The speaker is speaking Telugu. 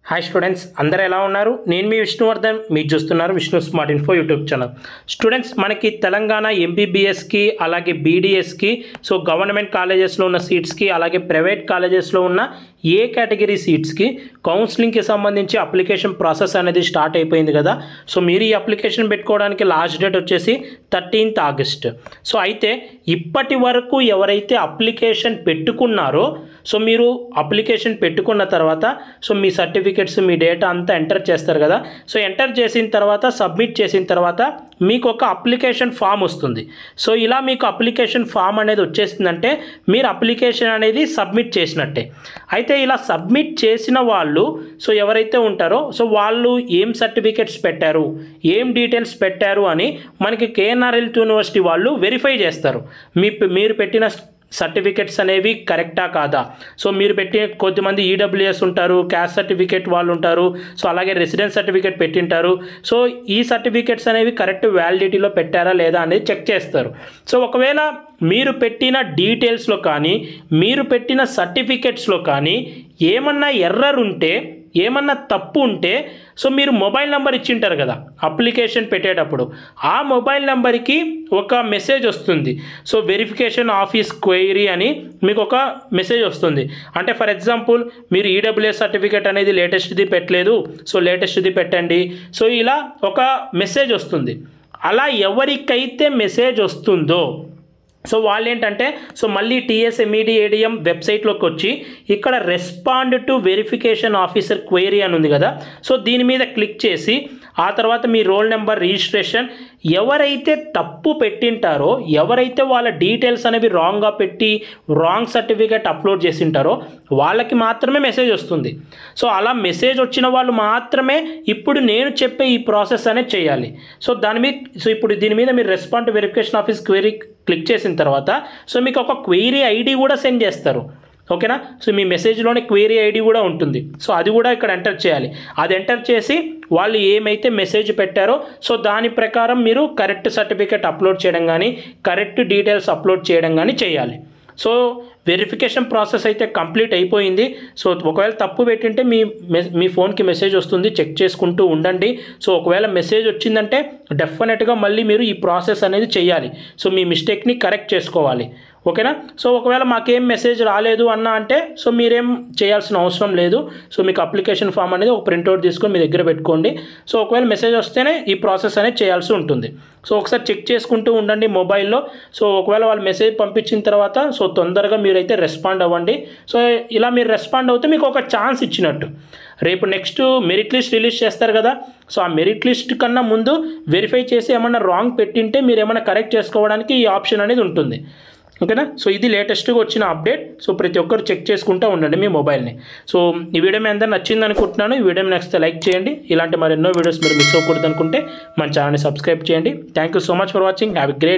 హాయ్ స్టూడెంట్స్, అందరూ ఎలా ఉన్నారు? నేను మీ విష్ణువర్ధన్. మీరు చూస్తున్నారు Vishnu smart info YouTube channel. Students, మనకి తెలంగాణ ఎంబీబీఎస్కి అలాగే బీడీఎస్కి గవర్నమెంట్ కాలేజెస్లో ఉన్న సీట్స్కి అలాగే ప్రైవేట్ కాలేజెస్లో ఉన్న ఏ కేటగిరీ సీట్స్కి కౌన్సిలింగ్కి సంబంధించి అప్లికేషన్ ప్రాసెస్ అనేది స్టార్ట్ అయిపోయింది కదా. మీరు ఈ అప్లికేషన్ పెట్టుకోవడానికి లాస్ట్ డేట్ వచ్చేసి 13th August. అయితే ఇప్పటి వరకు ఎవరైతే అప్లికేషన్ పెట్టుకున్నారో మీరు అప్లికేషన్ పెట్టుకున్న తర్వాత మీ సర్టిఫికెట్స్ మీ డేటా అంతా ఎంటర్ చేస్తారు కదా. ఎంటర్ చేసిన తర్వాత సబ్మిట్ చేసిన తర్వాత మీకు ఒక అప్లికేషన్ ఫామ్ వస్తుంది. ఇలా మీకు అప్లికేషన్ ఫామ్ అనేది వచ్చేసిందంటే మీరు అప్లికేషన్ అనేది సబ్మిట్ చేసినట్టే. అయితే ఇలా సబ్మిట్ చేసిన వాళ్ళు ఎవరైతే ఉంటారో వాళ్ళు ఏం సర్టిఫికెట్స్ పెట్టారు, ఏం డీటెయిల్స్ పెట్టారు అని మనకి కేఎన్ఆర్ హెల్త్ యూనివర్సిటీ వాళ్ళు వెరిఫై చేస్తారు. మీరు పెట్టిన సర్టిఫికెట్స్ అనేవి కరెక్టా కాదా. మీరు పెట్టి కొద్దిమంది ఈడబ్ల్యూఎస్ ఉంటారు, క్యాస్ట్ సర్టిఫికేట్ వాళ్ళు ఉంటారు, అలాగే రెసిడెన్స్ సర్టిఫికేట్ పెట్టింటారు. ఈ సర్టిఫికెట్స్ అనేవి కరెక్ట్ వ్యాలిడిటీలో పెట్టారా లేదా అనేది చెక్ చేస్తారు. ఒకవేళ మీరు పెట్టిన డీటెయిల్స్లో కానీ మీరు పెట్టిన సర్టిఫికెట్స్లో కానీ ఏమన్నా ఎర్రర్ ఉంటే, ఏమన్నా తప్పు ఉంటే మీరు మొబైల్ నెంబర్ ఇచ్చింటారు కదా అప్లికేషన్ పెట్టేటప్పుడు, ఆ మొబైల్ నెంబర్కి ఒక మెసేజ్ వస్తుంది. వెరిఫికేషన్ ఆఫీస్ క్వైరీ అని మీకు ఒక మెసేజ్ వస్తుంది. అంటే ఫర్ ఎగ్జాంపుల్ మీరు ఈడబ్ల్యూఎస్ సర్టిఫికేట్ అనేది లేటెస్ట్ది పెట్టలేదు, లేటెస్ట్ది పెట్టండి. ఇలా ఒక మెసేజ్ వస్తుంది. అలా ఎవరికైతే మెసేజ్ వస్తుందో వాళ్ళు ఏంటంటే మళ్ళీ TSMED-ADM వెబ్సైట్లోకి వచ్చి ఇక్కడ respond to verification officer query అని ఉంది కదా. దీని మీద క్లిక్ చేసి ఆ తర్వాత మీ రోల్ నెంబర్, రిజిస్ట్రేషన్, ఎవరైతే తప్పు పెట్టింటారో, ఎవరైతే వాళ్ళ డీటెయిల్స్ అనేవి రాంగ్గా పెట్టి రాంగ్ సర్టిఫికేట్ అప్లోడ్ చేసింటారో వాళ్ళకి మాత్రమే మెసేజ్ వస్తుంది. అలా మెసేజ్ వచ్చిన వాళ్ళు మాత్రమే ఇప్పుడు నేను చెప్పే ఈ ప్రాసెస్ అనేది చేయాలి. ఇప్పుడు దీని మీద మీరు respond to verification office query click చేసిన తర్వాత మీకు ఒక క్వైరీ ఐడి కూడా సెండ్ చేస్తారు. ఓకేనా. మీ మెసేజ్లోనే క్వైరీ ఐడి కూడా ఉంటుంది. అది కూడా ఇక్కడ ఎంటర్ చేయాలి. అది ఎంటర్ చేసి వాళ్ళు ఏమైతే మెసేజ్ పెట్టారో దాని ప్రకారం మీరు కరెక్ట్ సర్టిఫికేట్ అప్లోడ్ చేయడం కానీ కరెక్ట్ డీటెయిల్స్ అప్లోడ్ చేయడం కానీ చేయాలి. వెరిఫికేషన్ ప్రాసెస్ అయితే కంప్లీట్ అయిపోయింది. ఒకవేళ తప్పు పెట్టింటే మీ ఫోన్కి మెసేజ్ వస్తుంది, చెక్ చేసుకుంటూ ఉండండి. ఒకవేళ మెసేజ్ వచ్చిందంటే డెఫినెట్గా మళ్ళీ మీరు ఈ ప్రాసెస్ అనేది చేయాలి. మీ మిస్టేక్ని కరెక్ట్ చేసుకోవాలి. ఓకేనా. ఒకవేళ మాకేం మెసేజ్ రాలేదు అన్న అంటే మీరేం చేయాల్సిన అవసరం లేదు. మీకు అప్లికేషన్ ఫామ్ అనేది ఒక ప్రింట్అవుట్ తీసుకొని మీ దగ్గర పెట్టుకోండి. ఒకవేళ మెసేజ్ వస్తేనే ఈ ప్రాసెస్ అనేది చేయాల్సి ఉంటుంది. ఒకసారి చెక్ చేసుకుంటూ ఉండండి మొబైల్లో. ఒకవేళ వాళ్ళు మెసేజ్ పంపించిన తర్వాత తొందరగా మీరైతే రెస్పాండ్ అవ్వండి. ఇలా మీరు రెస్పాండ్ అవుతే మీకు ఒక ఛాన్స్ ఇచ్చినట్టు. రేపు నెక్స్ట్ మెరిట్ లిస్ట్ రిలీజ్ చేస్తారు కదా. ఆ మెరిట్ లిస్ట్ కన్నా ముందు వెరిఫై చేసి ఏమన్నా రాంగ్ పెట్టింటే మీరు ఏమైనా కరెక్ట్ చేసుకోవడానికి ఈ ఆప్షన్ అనేది ఉంటుంది. ఓకేనా. ఇది లేటెస్ట్గా వచ్చిన అప్డేట్. ప్రతి ఒక్కరు చెక్ చేసుకుంటూ ఉండండి మీ మొబైల్ని. ఈ వీడియో మీ అందరూ నచ్చింది అనుకుంటున్నాను. ఈ వీడియో నచ్చితే లైక్ చేయండి. ఇలాంటి మరెన్నో వీడియోస్ మీరు మిస్ అవ్వకూడదు అనుకుంటే మన ఛానల్ని సబ్స్క్రైబ్ చేయండి. Thank you so much for watching. Have a great